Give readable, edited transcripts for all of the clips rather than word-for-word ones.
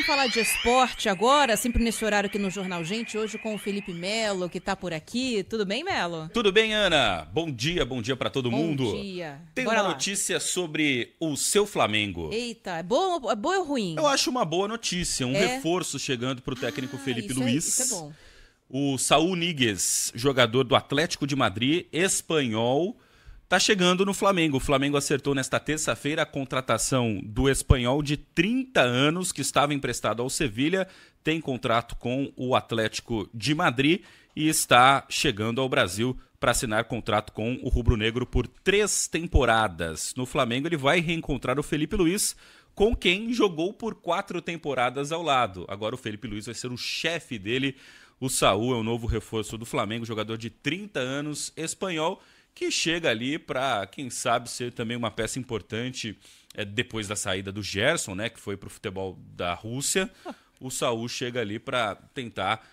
falar de esporte agora, sempre nesse horário aqui no Jornal Gente, hoje com o Felipe Melo, que tá por aqui. Tudo bem, Melo? Tudo bem, Ana? Bom dia para todo mundo. Bom dia. Tem Bora uma lá. notícia sobre o seu Flamengo. Eita, é boa ou ruim? Eu acho uma boa notícia, um reforço chegando para o técnico Felipe Luiz. Isso é bom. O Saúl Ñíguez, jogador do Atlético de Madrid, espanhol, tá chegando no Flamengo. O Flamengo acertou nesta terça-feira a contratação do espanhol de 30 anos, que estava emprestado ao Sevilha, tem contrato com o Atlético de Madrid e está chegando ao Brasil para assinar contrato com o rubro-negro por 3 temporadas. No Flamengo ele vai reencontrar o Felipe Luiz, com quem jogou por 4 temporadas ao lado. Agora o Felipe Luiz vai ser o chefe dele. O Saúl é o novo reforço do Flamengo, jogador de 30 anos, espanhol, que chega ali para, quem sabe, ser também uma peça importante depois da saída do Gerson, né, que foi para o futebol da Rússia. O Saúl chega ali para tentar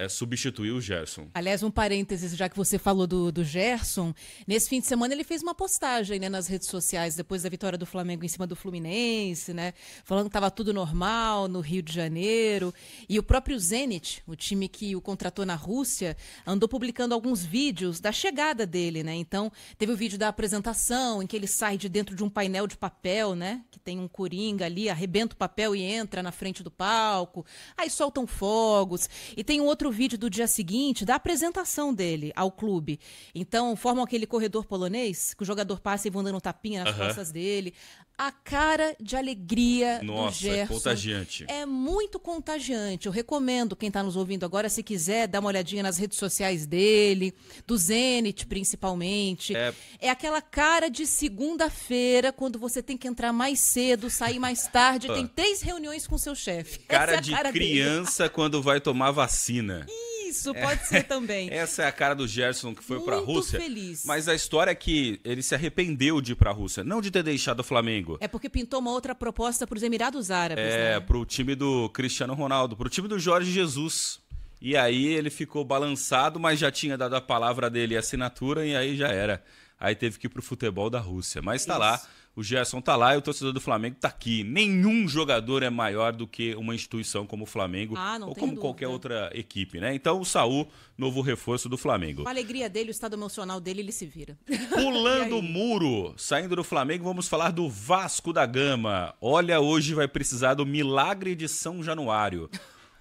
substituir o Gerson. Aliás, um parênteses, já que você falou do Gerson, nesse fim de semana ele fez uma postagem, né, nas redes sociais, depois da vitória do Flamengo em cima do Fluminense, né, falando que estava tudo normal no Rio de Janeiro, e o próprio Zenit, o time que o contratou na Rússia, andou publicando alguns vídeos da chegada dele, né, então teve o vídeo da apresentação, em que ele sai de dentro de um painel de papel, né, que tem um coringa ali, arrebenta o papel e entra na frente do palco, aí soltam fogos. E tem um outro vídeo do dia seguinte da apresentação dele ao clube. Então, formam aquele corredor polonês, que o jogador passa e vão dando tapinha nas costas dele. A cara de alegria do Gerson. É contagiante. É muito contagiante. Eu recomendo quem está nos ouvindo agora, se quiser, dar uma olhadinha nas redes sociais dele, do Zenit principalmente. É aquela cara de segunda-feira, quando você tem que entrar mais cedo, sair mais tarde, tem 3 reuniões com seu chefe. Cara de criança quando vai tomar vacina. Isso, pode ser também. Essa é a cara do Gerson que foi para a Rússia. Muito feliz. Mas a história é que ele se arrependeu de ir para a Rússia, não de ter deixado o Flamengo. É porque pintou uma outra proposta para os Emirados Árabes, né? Pro time do Cristiano Ronaldo, pro time do Jorge Jesus. E aí ele ficou balançado, mas já tinha dado a palavra dele e a assinatura, e aí já era. Aí teve que ir pro futebol da Rússia. Mas tá lá, o Gerson tá lá e o torcedor do Flamengo tá aqui. Nenhum jogador é maior do que uma instituição como o Flamengo ou como qualquer outra equipe, né? Então o Saúl, novo reforço do Flamengo. Com a alegria dele, o estado emocional dele, ele se vira. Pulando o muro, saindo do Flamengo, vamos falar do Vasco da Gama. Olha, hoje vai precisar do milagre de São Januário.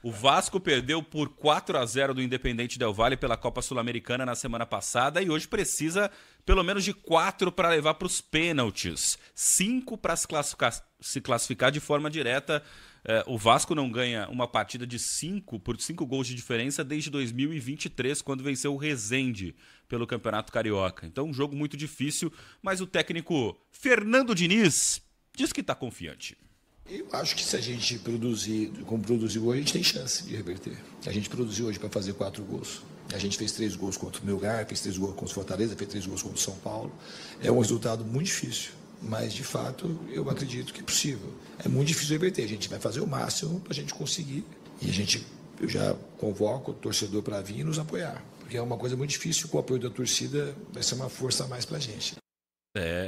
O Vasco perdeu por 4-0 do Independente Del Valle pela Copa Sul-Americana na semana passada e hoje precisa pelo menos de 4 para levar para os pênaltis, 5 para se classificar de forma direta. O Vasco não ganha uma partida de 5 gols de diferença desde 2023, quando venceu o Resende pelo Campeonato Carioca. Então um jogo muito difícil, mas o técnico Fernando Diniz diz que está confiante. Eu acho que se a gente produzir como produziu hoje, a gente tem chance de reverter. A gente produziu hoje para fazer 4 gols. A gente fez 3 gols contra o Melgar, fez 3 gols contra o Fortaleza, fez 3 gols contra o São Paulo. É um resultado muito difícil, mas de fato eu acredito que é possível. É muito difícil reverter, a gente vai fazer o máximo para a gente conseguir. E eu já convoco o torcedor para vir e nos apoiar, porque é uma coisa muito difícil, com o apoio da torcida vai ser uma força a mais para a gente.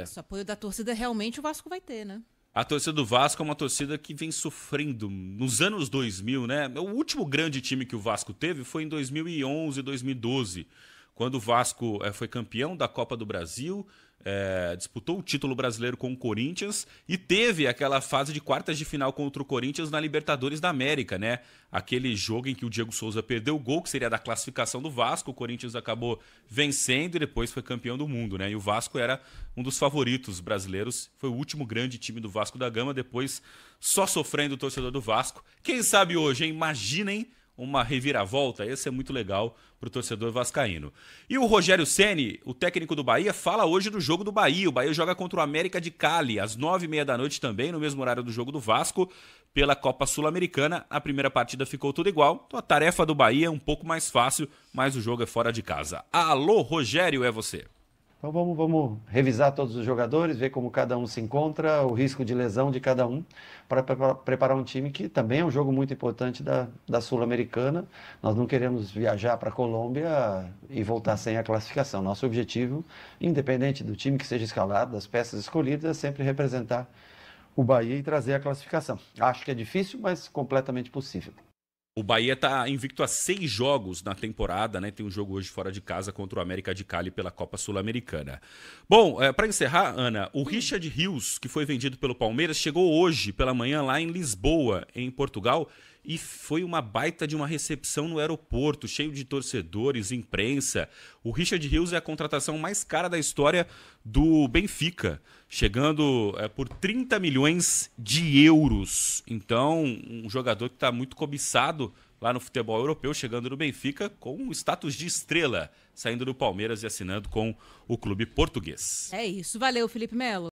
Esse apoio da torcida realmente o Vasco vai ter, né? A torcida do Vasco é uma torcida que vem sofrendo nos anos 2000, né? O último grande time que o Vasco teve foi em 2011, 2012, quando o Vasco foi campeão da Copa do Brasil, disputou o título brasileiro com o Corinthians e teve aquela fase de quartas de final contra o Corinthians na Libertadores da América, né? Aquele jogo em que o Diego Souza perdeu o gol, que seria da classificação do Vasco, o Corinthians acabou vencendo e depois foi campeão do mundo, né? E o Vasco era um dos favoritos brasileiros, foi o último grande time do Vasco da Gama, depois só sofrendo o torcedor do Vasco. Quem sabe hoje, hein? Imaginem uma reviravolta, esse é muito legal para o torcedor vascaíno. E o Rogério Ceni, o técnico do Bahia, fala hoje do jogo do Bahia. O Bahia joga contra o América de Cali, às 9h30 da noite também, no mesmo horário do jogo do Vasco, pela Copa Sul-Americana. A primeira partida ficou tudo igual, então a tarefa do Bahia é um pouco mais fácil, mas o jogo é fora de casa. Alô, Rogério, é você. Então vamos revisar todos os jogadores, ver como cada um se encontra, o risco de lesão de cada um, para preparar um time que também é um jogo muito importante da Sul-Americana. Nós não queremos viajar para a Colômbia e voltar sem a classificação. Nosso objetivo, independente do time que seja escalado, das peças escolhidas, é sempre representar o Bahia e trazer a classificação. Acho que é difícil, mas completamente possível. O Bahia está invicto a 6 jogos na temporada, né? Tem um jogo hoje fora de casa contra o América de Cali pela Copa Sul-Americana. Bom, para encerrar, Ana, o Richard Rios, que foi vendido pelo Palmeiras, chegou hoje pela manhã lá em Lisboa, em Portugal, e foi uma baita de uma recepção no aeroporto, cheio de torcedores, imprensa. O Richard Rios é a contratação mais cara da história do Benfica, chegando por 30 milhões de euros. Então, um jogador que está muito cobiçado lá no futebol europeu, chegando no Benfica com um status de estrela, saindo do Palmeiras e assinando com o clube português. É isso. Valeu, Felipe Melo.